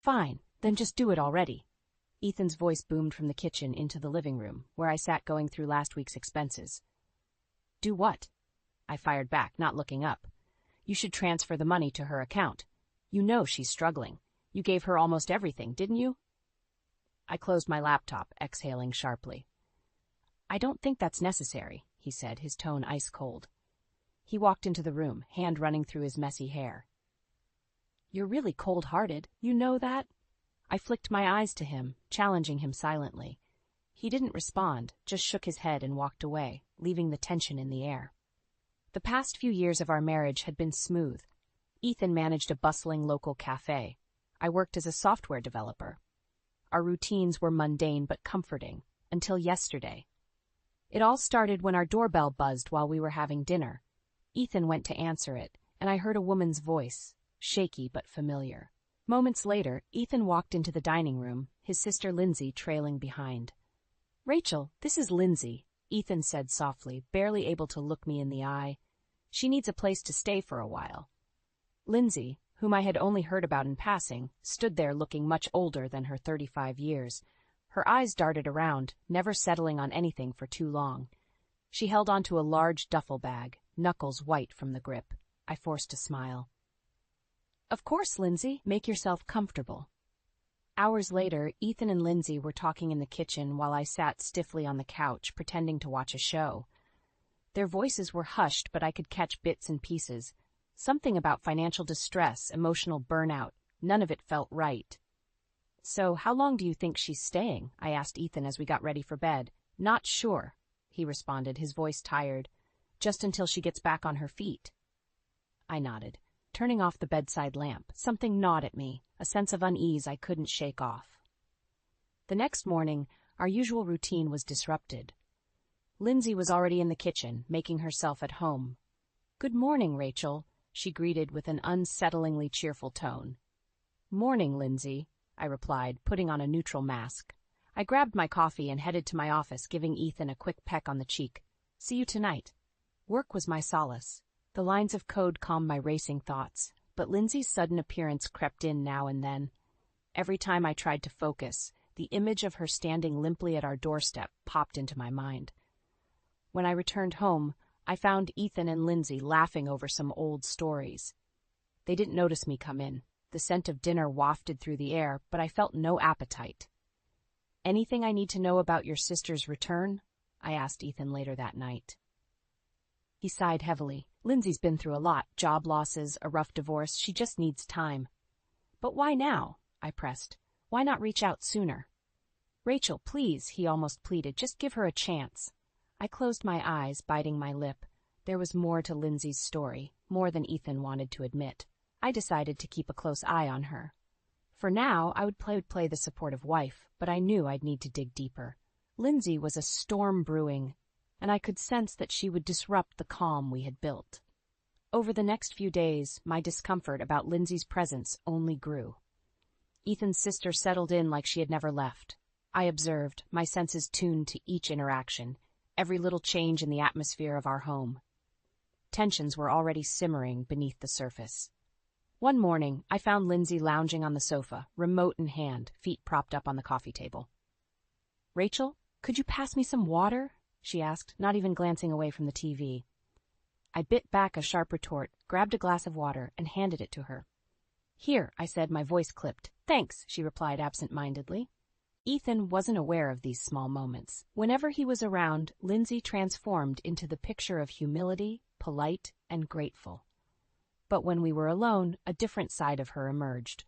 Fine, then just do it already. Ethan's voice boomed from the kitchen into the living room, where I sat going through last week's expenses. Do what? I fired back, not looking up. You should transfer the money to her account. You know she's struggling. You gave her almost everything, didn't you? I closed my laptop, exhaling sharply. I don't think that's necessary, he said, his tone ice cold. He walked into the room, hand running through his messy hair. You're really cold-hearted, you know that? I flicked my eyes to him, challenging him silently. He didn't respond, just shook his head and walked away, leaving the tension in the air. The past few years of our marriage had been smooth. Ethan managed a bustling local cafe. I worked as a software developer. Our routines were mundane but comforting, until yesterday. It all started when our doorbell buzzed while we were having dinner. Ethan went to answer it, and I heard a woman's voice, shaky but familiar. Moments later, Ethan walked into the dining room, his sister Lindsay trailing behind. Rachel, this is Lindsay, Ethan said softly, barely able to look me in the eye. She needs a place to stay for a while. Lindsay, whom I had only heard about in passing, stood there looking much older than her 35 years. Her eyes darted around, never settling on anything for too long. She held onto a large duffel bag, knuckles white from the grip. I forced a smile. Of course, Lindsay, make yourself comfortable. Hours later, Ethan and Lindsay were talking in the kitchen while I sat stiffly on the couch, pretending to watch a show. Their voices were hushed, but I could catch bits and pieces. Something about financial distress, emotional burnout. None of it felt right. So, how long do you think she's staying? I asked Ethan as we got ready for bed. Not sure, he responded, his voice tired. Just until she gets back on her feet. I nodded, turning off the bedside lamp. Something gnawed at me, a sense of unease I couldn't shake off. The next morning, our usual routine was disrupted. Lindsay was already in the kitchen, making herself at home. Good morning, Rachel, she greeted with an unsettlingly cheerful tone. Morning, Lindsay, I replied, putting on a neutral mask. I grabbed my coffee and headed to my office, giving Ethan a quick peck on the cheek. See you tonight. Work was my solace. The lines of code calmed my racing thoughts, but Lindsay's sudden appearance crept in now and then. Every time I tried to focus, the image of her standing limply at our doorstep popped into my mind. When I returned home, I found Ethan and Lindsay laughing over some old stories. They didn't notice me come in. The scent of dinner wafted through the air, but I felt no appetite. Anything I need to know about your sister's return? I asked Ethan later that night. He sighed heavily. Lindsay's been through a lot, job losses, a rough divorce. She just needs time. But why now? I pressed. Why not reach out sooner? Rachel, please, he almost pleaded, just give her a chance. I closed my eyes, biting my lip. There was more to Lindsay's story, more than Ethan wanted to admit. I decided to keep a close eye on her. For now, I would play the supportive wife, but I knew I'd need to dig deeper. Lindsay was a storm brewing, and I could sense that she would disrupt the calm we had built. Over the next few days, my discomfort about Lindsay's presence only grew. Ethan's sister settled in like she had never left. I observed, my senses tuned to each interaction, every little change in the atmosphere of our home. Tensions were already simmering beneath the surface. One morning, I found Lindsay lounging on the sofa, remote in hand, feet propped up on the coffee table. Rachel, could you pass me some water? She asked, not even glancing away from the TV. I bit back a sharp retort, grabbed a glass of water, and handed it to her. Here, I said, my voice clipped. Thanks, she replied absent-mindedly. Ethan wasn't aware of these small moments. Whenever he was around, Lindsay transformed into the picture of humility, polite, and grateful. But when we were alone, a different side of her emerged.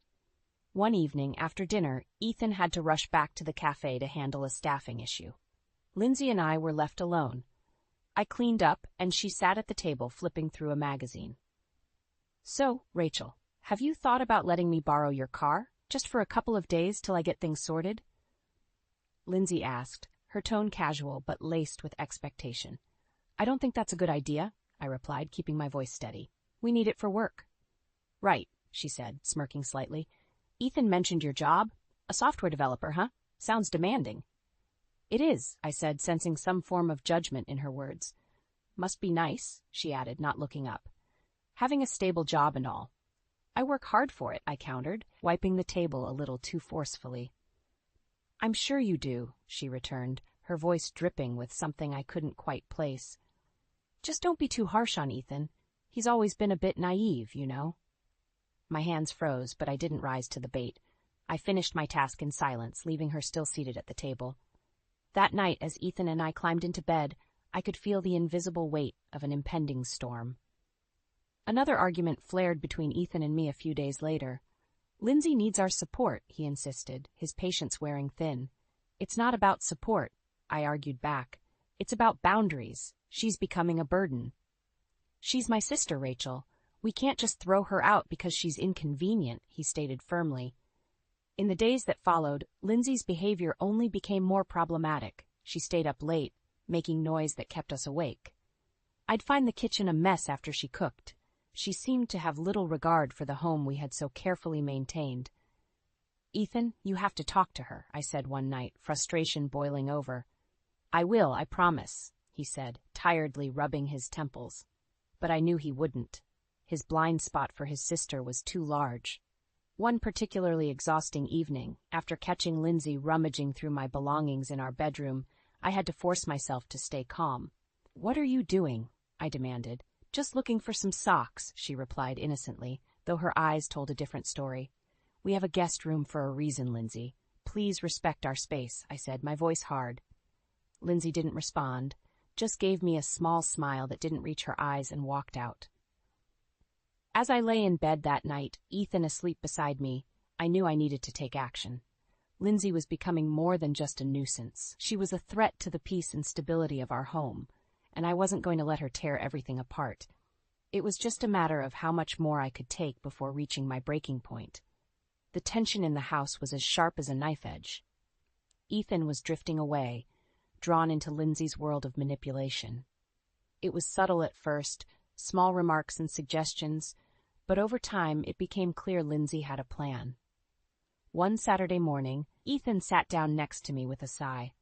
One evening, after dinner, Ethan had to rush back to the cafe to handle a staffing issue. Lindsay and I were left alone. I cleaned up, and she sat at the table flipping through a magazine. So, Rachel, have you thought about letting me borrow your car, just for a couple of days till I get things sorted? Lindsay asked, her tone casual but laced with expectation. I don't think that's a good idea, I replied, keeping my voice steady. We need it for work. Right, she said, smirking slightly. Ethan mentioned your job. A software developer, huh? Sounds demanding. It is, I said, sensing some form of judgment in her words. Must be nice, she added, not looking up. Having a stable job and all. I work hard for it, I countered, wiping the table a little too forcefully. I'm sure you do, she returned, her voice dripping with something I couldn't quite place. Just don't be too harsh on Ethan. He's always been a bit naive, you know. My hands froze, but I didn't rise to the bait. I finished my task in silence, leaving her still seated at the table. That night, as Ethan and I climbed into bed, I could feel the invisible weight of an impending storm. Another argument flared between Ethan and me a few days later. Lindsay needs our support, he insisted, his patience wearing thin. It's not about support, I argued back. It's about boundaries. She's becoming a burden. She's my sister, Rachel. We can't just throw her out because she's inconvenient, he stated firmly. In the days that followed, Lindsay's behavior only became more problematic. She stayed up late, making noise that kept us awake. I'd find the kitchen a mess after she cooked. She seemed to have little regard for the home we had so carefully maintained. Ethan, you have to talk to her, I said one night, frustration boiling over. I will, I promise, he said, tiredly rubbing his temples. But I knew he wouldn't. His blind spot for his sister was too large. One particularly exhausting evening, after catching Lindsay rummaging through my belongings in our bedroom, I had to force myself to stay calm. What are you doing? I demanded. Just looking for some socks, she replied innocently, though her eyes told a different story. We have a guest room for a reason, Lindsay. Please respect our space, I said, my voice hard. Lindsay didn't respond, just gave me a small smile that didn't reach her eyes and walked out. As I lay in bed that night, Ethan asleep beside me, I knew I needed to take action. Lindsay was becoming more than just a nuisance. She was a threat to the peace and stability of our home, and I wasn't going to let her tear everything apart. It was just a matter of how much more I could take before reaching my breaking point. The tension in the house was as sharp as a knife edge. Ethan was drifting away, drawn into Lindsay's world of manipulation. It was subtle at first, small remarks and suggestions, but over time it became clear Lindsay had a plan. One Saturday morning, Ethan sat down next to me with a sigh.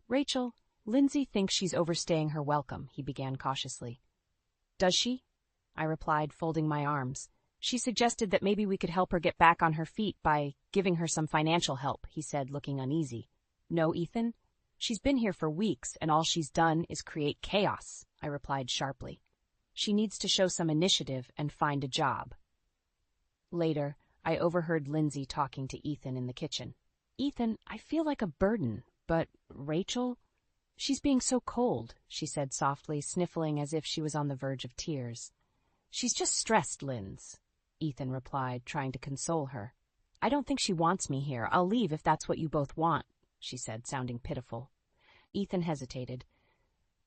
Rachel, Lindsay thinks she's overstaying her welcome, he began cautiously. Does she? I replied, folding my arms. She suggested that maybe we could help her get back on her feet by giving her some financial help, he said, looking uneasy. No, Ethan. She's been here for weeks, and all she's done is create chaos, I replied sharply. She needs to show some initiative and find a job. Later, I overheard Lindsay talking to Ethan in the kitchen. Ethan, I feel like a burden, but Rachel? She's being so cold, she said softly, sniffling as if she was on the verge of tears. She's just stressed, Linz, Ethan replied, trying to console her. I don't think she wants me here. I'll leave if that's what you both want, she said, sounding pitiful. Ethan hesitated.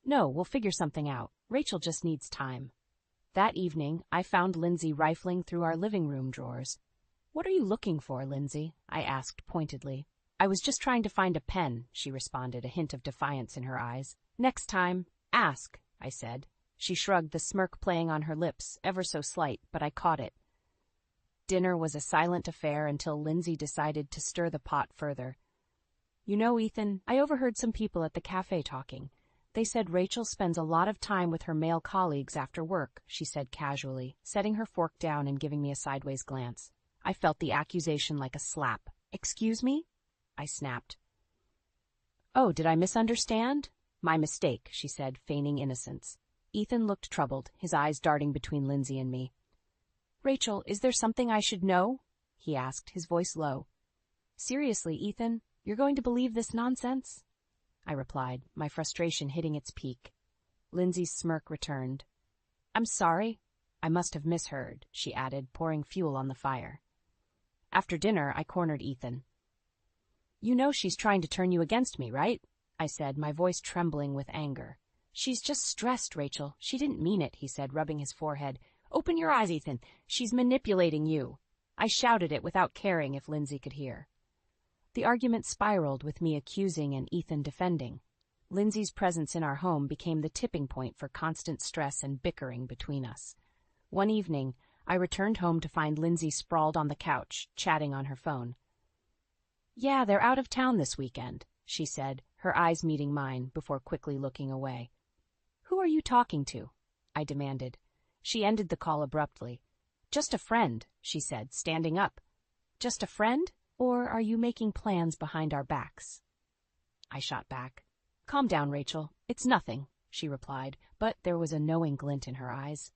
No, we'll figure something out. Rachel just needs time. That evening, I found Lindsay rifling through our living room drawers. What are you looking for, Lindsay? I asked pointedly. I was just trying to find a pen, she responded, a hint of defiance in her eyes. Next time, ask, I said. She shrugged, the smirk playing on her lips, ever so slight, but I caught it. Dinner was a silent affair until Lindsay decided to stir the pot further. You know, Ethan, I overheard some people at the cafe talking. They said Rachel spends a lot of time with her male colleagues after work, she said casually, setting her fork down and giving me a sideways glance. I felt the accusation like a slap. Excuse me? I snapped. Oh, did I misunderstand? My mistake, she said, feigning innocence. Ethan looked troubled, his eyes darting between Lindsay and me. Rachel, is there something I should know? He asked, his voice low. Seriously, Ethan, you're going to believe this nonsense? I replied, my frustration hitting its peak. Lindsay's smirk returned. I'm sorry. I must have misheard, she added, pouring fuel on the fire. After dinner, I cornered Ethan. You know she's trying to turn you against me, right? I said, my voice trembling with anger. She's just stressed, Rachel. She didn't mean it, he said, rubbing his forehead. Open your eyes, Ethan. She's manipulating you. I shouted it without caring if Lindsay could hear. The argument spiraled with me accusing and Ethan defending. Lindsay's presence in our home became the tipping point for constant stress and bickering between us. One evening, I returned home to find Lindsay sprawled on the couch, chatting on her phone. Yeah, they're out of town this weekend, she said, her eyes meeting mine before quickly looking away. Who are you talking to? I demanded. She ended the call abruptly. Just a friend, she said, standing up. Just a friend? Or are you making plans behind our backs? I shot back. Calm down, Rachel. It's nothing, she replied, but there was a knowing glint in her eyes.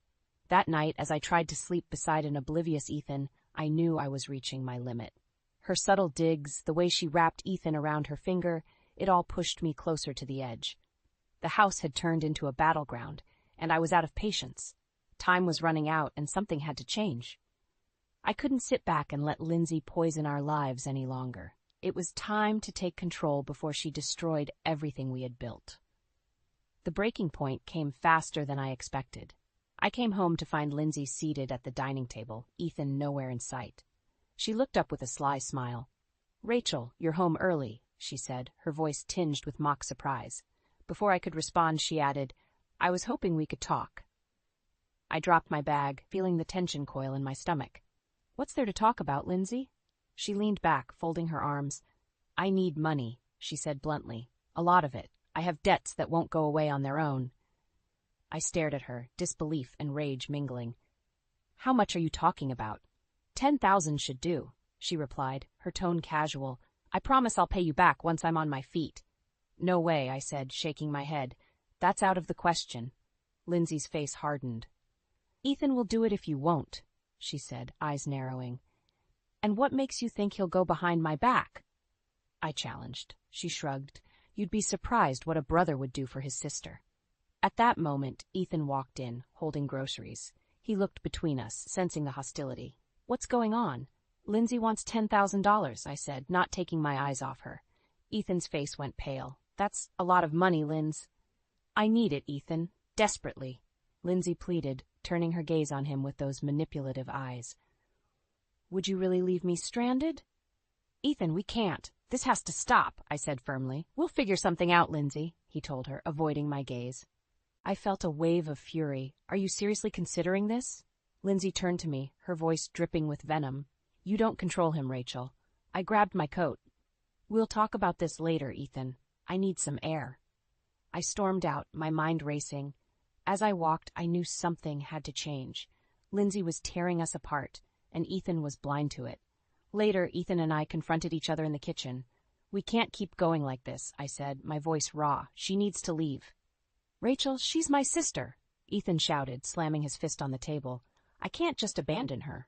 That night, as I tried to sleep beside an oblivious Ethan, I knew I was reaching my limit. Her subtle digs, the way she wrapped Ethan around her finger, it all pushed me closer to the edge. The house had turned into a battleground, and I was out of patience. Time was running out, and something had to change. I couldn't sit back and let Lindsay poison our lives any longer. It was time to take control before she destroyed everything we had built. The breaking point came faster than I expected. I came home to find Lindsay seated at the dining table, Ethan nowhere in sight. She looked up with a sly smile. "Rachel, you're home early," she said, her voice tinged with mock surprise. Before I could respond, she added, "I was hoping we could talk." I dropped my bag, feeling the tension coil in my stomach. "What's there to talk about, Lindsay?" She leaned back, folding her arms. "I need money," she said bluntly. "A lot of it. I have debts that won't go away on their own." I stared at her, disbelief and rage mingling. "How much are you talking about?" 10,000 should do, she replied, her tone casual. "I promise I'll pay you back once I'm on my feet." "No way," I said, shaking my head. "That's out of the question." Lindsay's face hardened. "Ethan will do it if you won't," she said, eyes narrowing. "And what makes you think he'll go behind my back?" I challenged. She shrugged. "You'd be surprised what a brother would do for his sister." At that moment, Ethan walked in, holding groceries. He looked between us, sensing the hostility. "What's going on?" "Lindsay wants $10,000, I said, not taking my eyes off her. Ethan's face went pale. "That's a lot of money, Linz." "I need it, Ethan. Desperately," Lindsay pleaded, turning her gaze on him with those manipulative eyes. "Would you really leave me stranded?" "Ethan, we can't. This has to stop," I said firmly. "We'll figure something out, Lindsay," he told her, avoiding my gaze. I felt a wave of fury. "Are you seriously considering this?" Lindsay turned to me, her voice dripping with venom. "You don't control him, Rachel." I grabbed my coat. "We'll talk about this later, Ethan. I need some air." I stormed out, my mind racing. As I walked, I knew something had to change. Lindsay was tearing us apart, and Ethan was blind to it. Later, Ethan and I confronted each other in the kitchen. "We can't keep going like this," I said, my voice raw. "She needs to leave." "Rachel, she's my sister," Ethan shouted, slamming his fist on the table. "I can't just abandon her."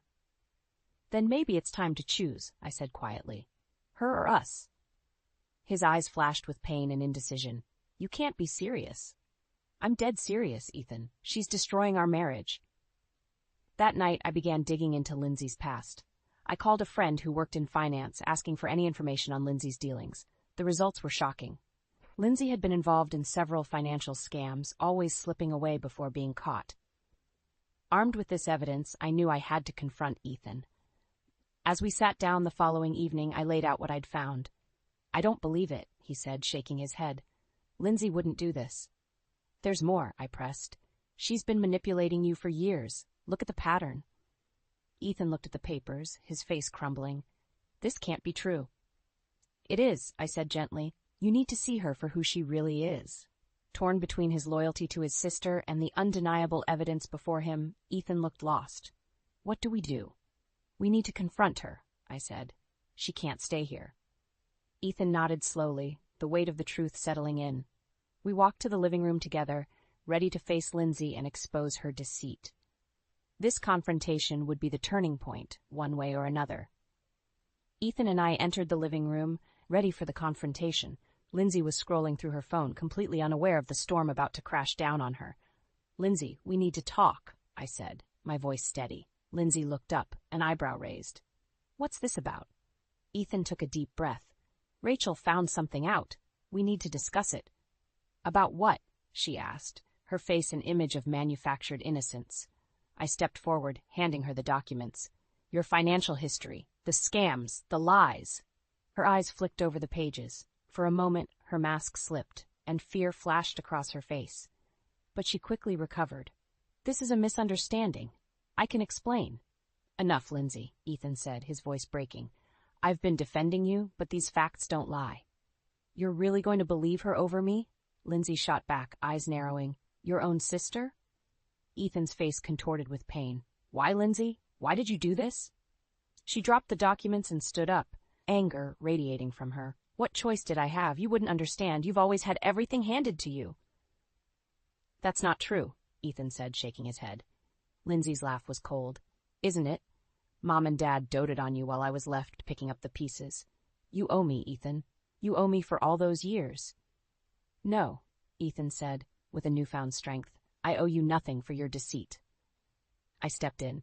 "Then maybe it's time to choose," I said quietly. "Her or us?" His eyes flashed with pain and indecision. "You can't be serious." "I'm dead serious, Ethan. She's destroying our marriage." That night, I began digging into Lindsay's past. I called a friend who worked in finance, asking for any information on Lindsay's dealings. The results were shocking. Lindsay had been involved in several financial scams, always slipping away before being caught. Armed with this evidence, I knew I had to confront Ethan. As we sat down the following evening, I laid out what I'd found. "I don't believe it," he said, shaking his head. "Lindsay wouldn't do this." "There's more," I pressed. "She's been manipulating you for years. Look at the pattern." Ethan looked at the papers, his face crumbling. "This can't be true." "It is," I said gently. "You need to see her for who she really is." Torn between his loyalty to his sister and the undeniable evidence before him, Ethan looked lost. "What do we do?" "We need to confront her," I said. "She can't stay here." Ethan nodded slowly, the weight of the truth settling in. We walked to the living room together, ready to face Lindsay and expose her deceit. This confrontation would be the turning point, one way or another. Ethan and I entered the living room, ready for the confrontation. Lindsay was scrolling through her phone, completely unaware of the storm about to crash down on her. "Lindsay, we need to talk," I said, my voice steady. Lindsay looked up, an eyebrow raised. "What's this about?" Ethan took a deep breath. "Rachel found something out. We need to discuss it." "About what?" she asked, her face an image of manufactured innocence. I stepped forward, handing her the documents. "Your financial history, the scams, the lies." Her eyes flicked over the pages. For a moment, her mask slipped, and fear flashed across her face. But she quickly recovered. "This is a misunderstanding. I can explain." "Enough, Lindsay," Ethan said, his voice breaking. "I've been defending you, but these facts don't lie." "You're really going to believe her over me?" Lindsay shot back, eyes narrowing. "Your own sister?" Ethan's face contorted with pain. "Why, Lindsay? Why did you do this? She dropped the documents and stood up, anger radiating from her. What choice did I have? You wouldn't understand. You've always had everything handed to you. That's not true, Ethan said, shaking his head. Lindsay's laugh was cold. Isn't it? Mom and Dad doted on you while I was left picking up the pieces. You owe me, Ethan. You owe me for all those years. No, Ethan said, with a newfound strength. I owe you nothing for your deceit. I stepped in.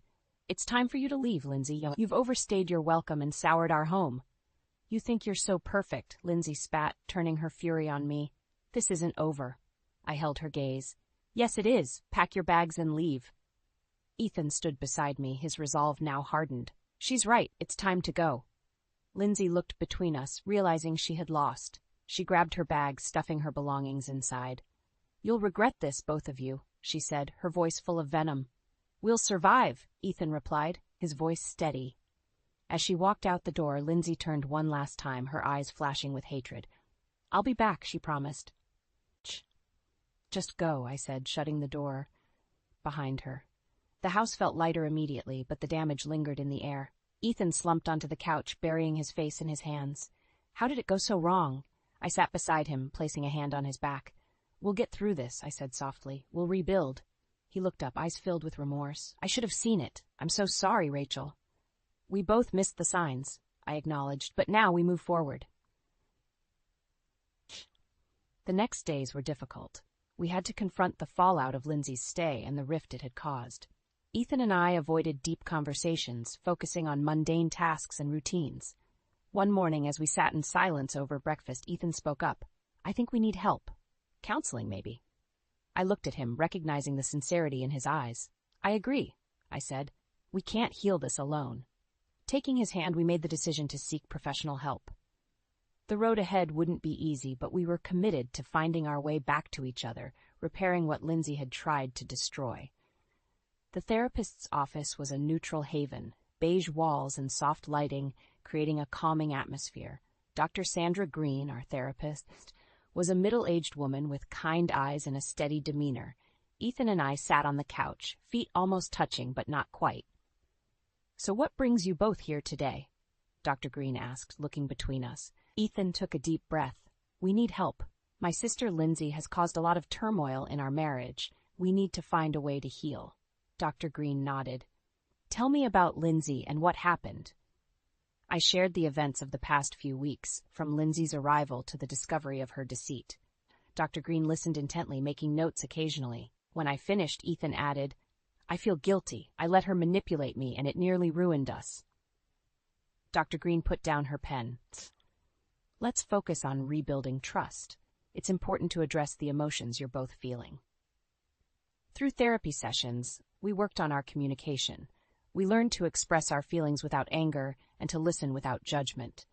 It's time for you to leave, Lindsay. You've overstayed your welcome and soured our home. You think you're so perfect, Lindsay spat, turning her fury on me. This isn't over. I held her gaze. Yes, it is. Pack your bags and leave. Ethan stood beside me, his resolve now hardened. She's right. It's time to go. Lindsay looked between us, realizing she had lost. She grabbed her bag, stuffing her belongings inside. You'll regret this, both of you, she said, her voice full of venom. We'll survive, Ethan replied, his voice steady. As she walked out the door, Lindsay turned one last time, her eyes flashing with hatred. I'll be back, she promised. Shh. Just go, I said, shutting the door behind her. The house felt lighter immediately, but the damage lingered in the air. Ethan slumped onto the couch, burying his face in his hands. How did it go so wrong? I sat beside him, placing a hand on his back. We'll get through this, I said softly. We'll rebuild. He looked up, eyes filled with remorse. I should have seen it. I'm so sorry, Rachel. We both missed the signs, I acknowledged, but now we move forward. The next days were difficult. We had to confront the fallout of Lindsay's stay and the rift it had caused. Ethan and I avoided deep conversations, focusing on mundane tasks and routines. One morning, as we sat in silence over breakfast, Ethan spoke up. I think we need help. Counseling, maybe. I looked at him, recognizing the sincerity in his eyes. I agree, I said. We can't heal this alone. Taking his hand, we made the decision to seek professional help. The road ahead wouldn't be easy, but we were committed to finding our way back to each other, repairing what Lindsay had tried to destroy. The therapist's office was a neutral haven, beige walls and soft lighting creating a calming atmosphere. Dr. Sandra Green, our therapist, was a middle-aged woman with kind eyes and a steady demeanor. Ethan and I sat on the couch, feet almost touching but not quite. So what brings you both here today? Dr. Green asked, looking between us. Ethan took a deep breath. We need help. My sister Lindsay has caused a lot of turmoil in our marriage. We need to find a way to heal. Dr. Green nodded. Tell me about Lindsay and what happened. I shared the events of the past few weeks, from Lindsay's arrival to the discovery of her deceit. Dr. Green listened intently, making notes occasionally. When I finished, Ethan added, I feel guilty. I let her manipulate me, and it nearly ruined us. Dr. Green put down her pen. Let's focus on rebuilding trust. It's important to address the emotions you're both feeling. Through therapy sessions, we worked on our communication. We learned to express our feelings without anger and to listen without judgment.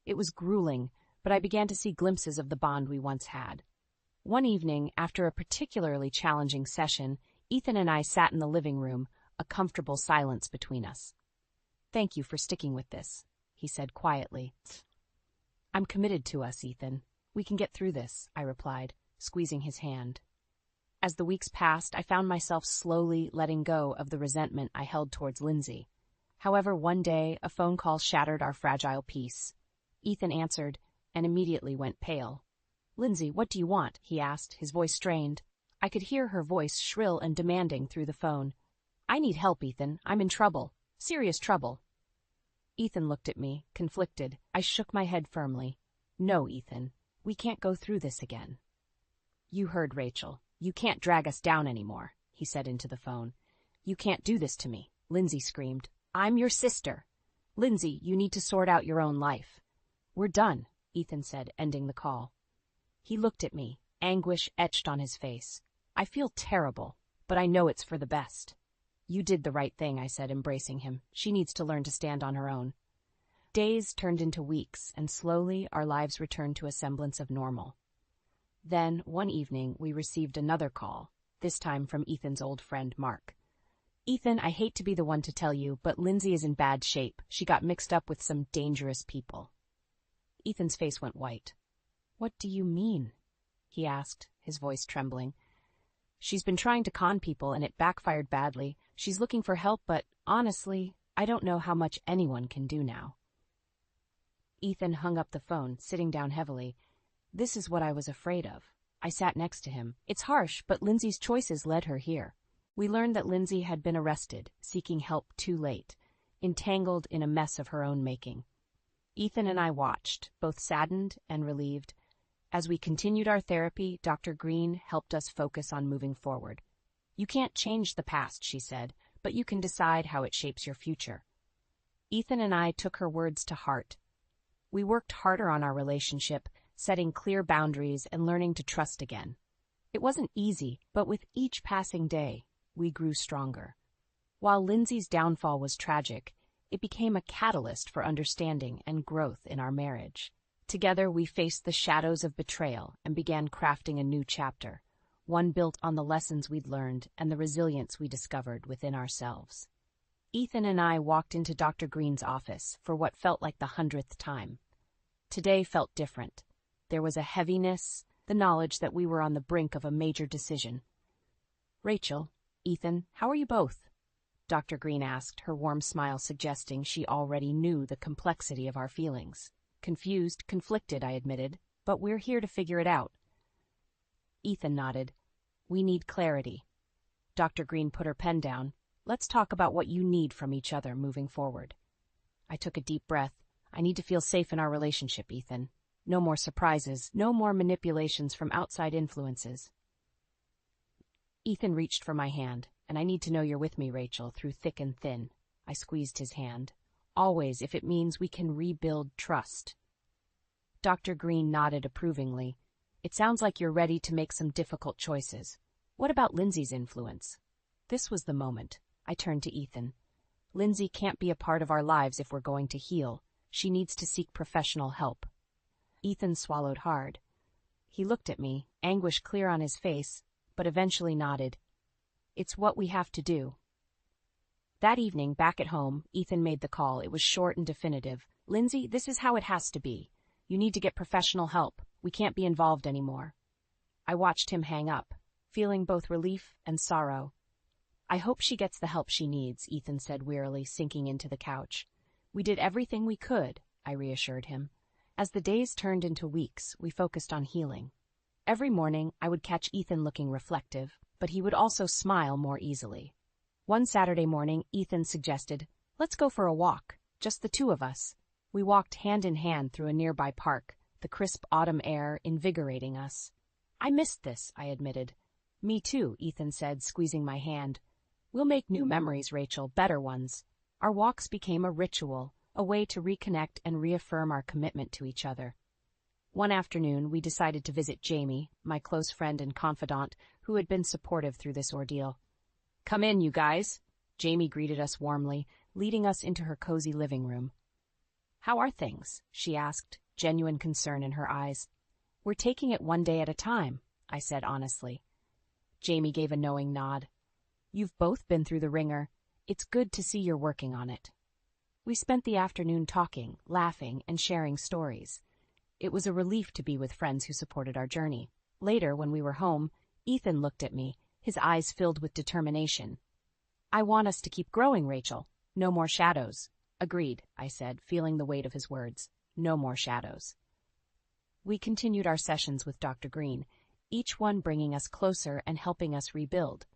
It was grueling, but I began to see glimpses of the bond we once had. One evening, after a particularly challenging session, Ethan and I sat in the living room, a comfortable silence between us. Thank you for sticking with this, he said quietly. I'm committed to us, Ethan. We can get through this, I replied, squeezing his hand. As the weeks passed, I found myself slowly letting go of the resentment I held towards Lindsay. However, one day, a phone call shattered our fragile peace. Ethan answered and immediately went pale. Lindsay, what do you want? He asked, his voice strained. I could hear her voice shrill and demanding through the phone. I need help, Ethan. I'm in trouble. Serious trouble. Ethan looked at me, conflicted. I shook my head firmly. No, Ethan. We can't go through this again. You heard Rachel. You can't drag us down anymore, he said into the phone. You can't do this to me, Lindsay screamed. I'm your sister. Lindsay, you need to sort out your own life. We're done, Ethan said, ending the call. He looked at me, anguish etched on his face. I feel terrible, but I know it's for the best. You did the right thing, I said, embracing him. She needs to learn to stand on her own. Days turned into weeks, and slowly our lives returned to a semblance of normal. Then, one evening, we received another call, this time from Ethan's old friend, Mark. Ethan, I hate to be the one to tell you, but Lindsay is in bad shape. She got mixed up with some dangerous people. Ethan's face went white. What do you mean? He asked, his voice trembling. She's been trying to con people and it backfired badly. She's looking for help, but honestly, I don't know how much anyone can do now. Ethan hung up the phone, sitting down heavily. This is what I was afraid of. I sat next to him. It's harsh, but Lindsay's choices led her here. We learned that Lindsay had been arrested, seeking help too late, entangled in a mess of her own making. Ethan and I watched, both saddened and relieved. As we continued our therapy, Dr. Green helped us focus on moving forward. You can't change the past, she said, but you can decide how it shapes your future. Ethan and I took her words to heart. We worked harder on our relationship, setting clear boundaries and learning to trust again. It wasn't easy, but with each passing day, we grew stronger. While Lindsay's downfall was tragic, it became a catalyst for understanding and growth in our marriage. Together, we faced the shadows of betrayal and began crafting a new chapter, one built on the lessons we'd learned and the resilience we discovered within ourselves. Ethan and I walked into Dr. Green's office for what felt like the 100th time. Today felt different. There was a heaviness, the knowledge that we were on the brink of a major decision. Rachel, Ethan, how are you both? Dr. Green asked, her warm smile suggesting she already knew the complexity of our feelings. Confused, conflicted, I admitted, but we're here to figure it out. Ethan nodded. We need clarity. Dr. Green put her pen down. Let's talk about what you need from each other moving forward. I took a deep breath. I need to feel safe in our relationship, Ethan. No more surprises, no more manipulations from outside influences. Ethan reached for my hand. And I need to know you're with me, Rachel, through thick and thin. I squeezed his hand. Always, if it means we can rebuild trust. Dr. Green nodded approvingly. It sounds like you're ready to make some difficult choices. What about Lindsay's influence? This was the moment. I turned to Ethan. Lindsay can't be a part of our lives if we're going to heal. She needs to seek professional help. Ethan swallowed hard. He looked at me, anguish clear on his face, but eventually nodded. It's what we have to do. That evening, back at home, Ethan made the call. It was short and definitive. Lindsay, this is how it has to be. You need to get professional help. We can't be involved anymore. I watched him hang up, feeling both relief and sorrow. I hope she gets the help she needs, Ethan said wearily, sinking into the couch. We did everything we could, I reassured him. As the days turned into weeks, we focused on healing. Every morning, I would catch Ethan looking reflective, but he would also smile more easily. One Saturday morning, Ethan suggested, let's go for a walk, just the two of us. We walked hand in hand through a nearby park, the crisp autumn air invigorating us. I missed this, I admitted. Me too, Ethan said, squeezing my hand. We'll make new memories, Rachel, better ones. Our walks became a ritual, a way to reconnect and reaffirm our commitment to each other. One afternoon, we decided to visit Jamie, my close friend and confidant, who had been supportive through this ordeal. Come in, you guys. Jamie greeted us warmly, leading us into her cozy living room. How are things? She asked, genuine concern in her eyes. We're taking it one day at a time, I said honestly. Jamie gave a knowing nod. You've both been through the ringer. It's good to see you're working on it. We spent the afternoon talking, laughing, and sharing stories. It was a relief to be with friends who supported our journey. Later, when we were home, Ethan looked at me, his eyes filled with determination. I want us to keep growing, Rachel. No more shadows. Agreed, I said, feeling the weight of his words. No more shadows. We continued our sessions with Dr. Green, each one bringing us closer and helping us rebuild.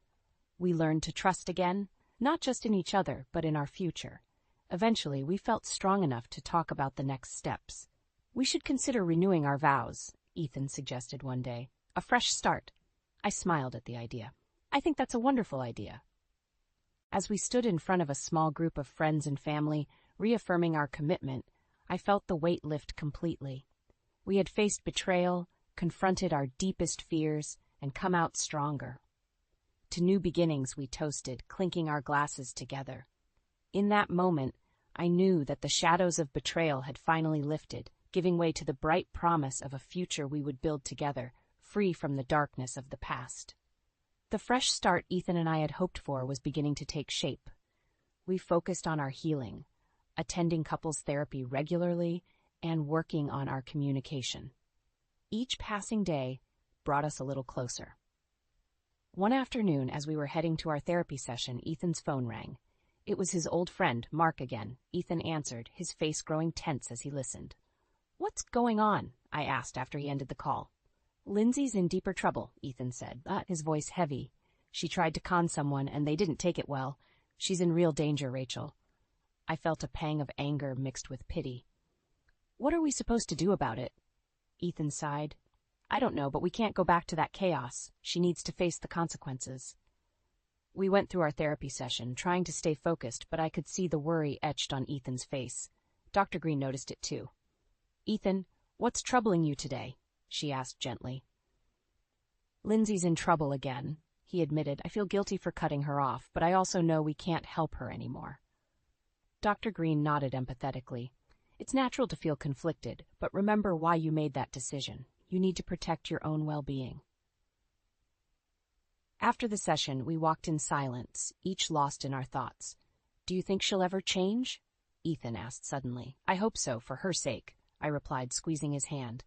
We learned to trust again, not just in each other, but in our future. Eventually, we felt strong enough to talk about the next steps. We should consider renewing our vows, Ethan suggested one day. A fresh start. I smiled at the idea. I think that's a wonderful idea. As we stood in front of a small group of friends and family, reaffirming our commitment, I felt the weight lift completely. We had faced betrayal, confronted our deepest fears, and come out stronger. To new beginnings we toasted, clinking our glasses together. In that moment, I knew that the shadows of betrayal had finally lifted, giving way to the bright promise of a future we would build together, free from the darkness of the past. The fresh start Ethan and I had hoped for was beginning to take shape. We focused on our healing, attending couples therapy regularly, and working on our communication. Each passing day brought us a little closer. One afternoon, as we were heading to our therapy session, Ethan's phone rang. It was his old friend, Mark, again. Ethan answered, his face growing tense as he listened. "What's going on?" I asked after he ended the call. "Lindsay's in deeper trouble," Ethan said, his voice heavy. "She tried to con someone, and they didn't take it well. She's in real danger, Rachel." I felt a pang of anger mixed with pity. "What are we supposed to do about it?" Ethan sighed. "I don't know, but we can't go back to that chaos. She needs to face the consequences." We went through our therapy session, trying to stay focused, but I could see the worry etched on Ethan's face. Dr. Green noticed it too. "Ethan, what's troubling you today?" she asked gently. "Lindsay's in trouble again," he admitted. "I feel guilty for cutting her off, but I also know we can't help her anymore." Dr. Green nodded empathetically. "It's natural to feel conflicted, but remember why you made that decision. You need to protect your own well-being." After the session, we walked in silence, each lost in our thoughts. "Do you think she'll ever change?" Ethan asked suddenly. "I hope so, for her sake," I replied, squeezing his hand.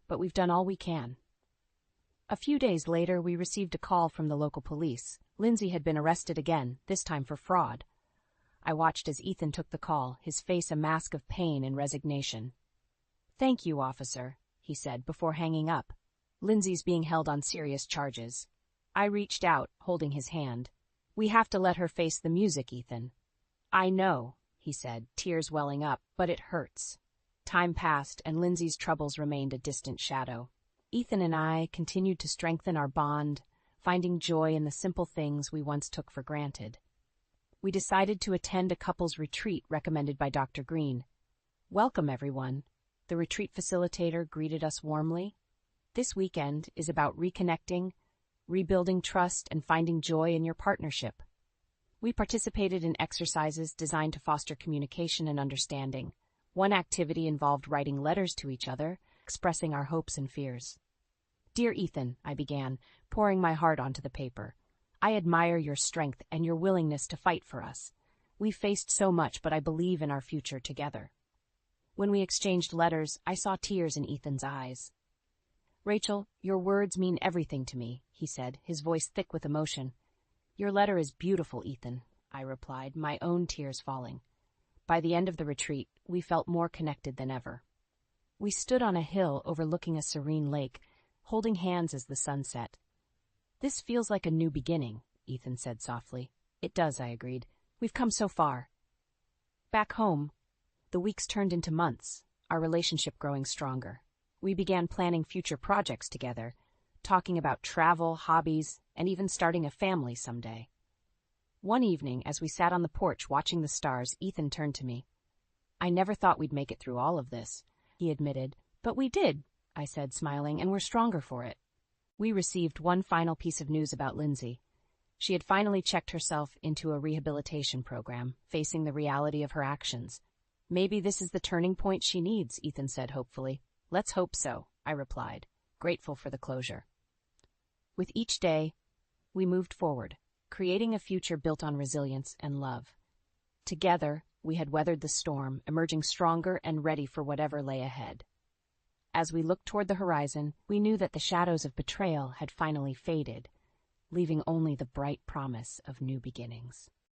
"But we've done all we can." A few days later, we received a call from the local police. Lindsay had been arrested again, this time for fraud. I watched as Ethan took the call, his face a mask of pain and resignation. "Thank you, officer," he said before hanging up. "Lindsay's being held on serious charges." I reached out, holding his hand. "We have to let her face the music, Ethan." "I know," he said, tears welling up, "but it hurts." Time passed, and Lindsay's troubles remained a distant shadow. Ethan and I continued to strengthen our bond, finding joy in the simple things we once took for granted. We decided to attend a couples retreat recommended by Dr. Green. "Welcome, everyone," the retreat facilitator greeted us warmly. "This weekend is about reconnecting, rebuilding trust, and finding joy in your partnership." We participated in exercises designed to foster communication and understanding. One activity involved writing letters to each other, expressing our hopes and fears. "Dear Ethan," I began, pouring my heart onto the paper. "I admire your strength and your willingness to fight for us. We've faced so much, but I believe in our future together." When we exchanged letters, I saw tears in Ethan's eyes. "Rachel, your words mean everything to me," he said, his voice thick with emotion. "Your letter is beautiful, Ethan," I replied, my own tears falling. By the end of the retreat, we felt more connected than ever. We stood on a hill overlooking a serene lake, holding hands as the sun set. "This feels like a new beginning," Ethan said softly. "It does," I agreed. "We've come so far." Back home, the weeks turned into months, our relationship growing stronger. We began planning future projects together, talking about travel, hobbies, and even starting a family someday. One evening, as we sat on the porch watching the stars, Ethan turned to me. "I never thought we'd make it through all of this," he admitted. "But we did," I said, smiling, "and we're stronger for it." We received one final piece of news about Lindsay. She had finally checked herself into a rehabilitation program, facing the reality of her actions. "Maybe this is the turning point she needs," Ethan said hopefully. "Let's hope so," I replied, grateful for the closure. With each day, we moved forward, creating a future built on resilience and love. Together, we had weathered the storm, emerging stronger and ready for whatever lay ahead. As we looked toward the horizon, we knew that the shadows of betrayal had finally faded, leaving only the bright promise of new beginnings.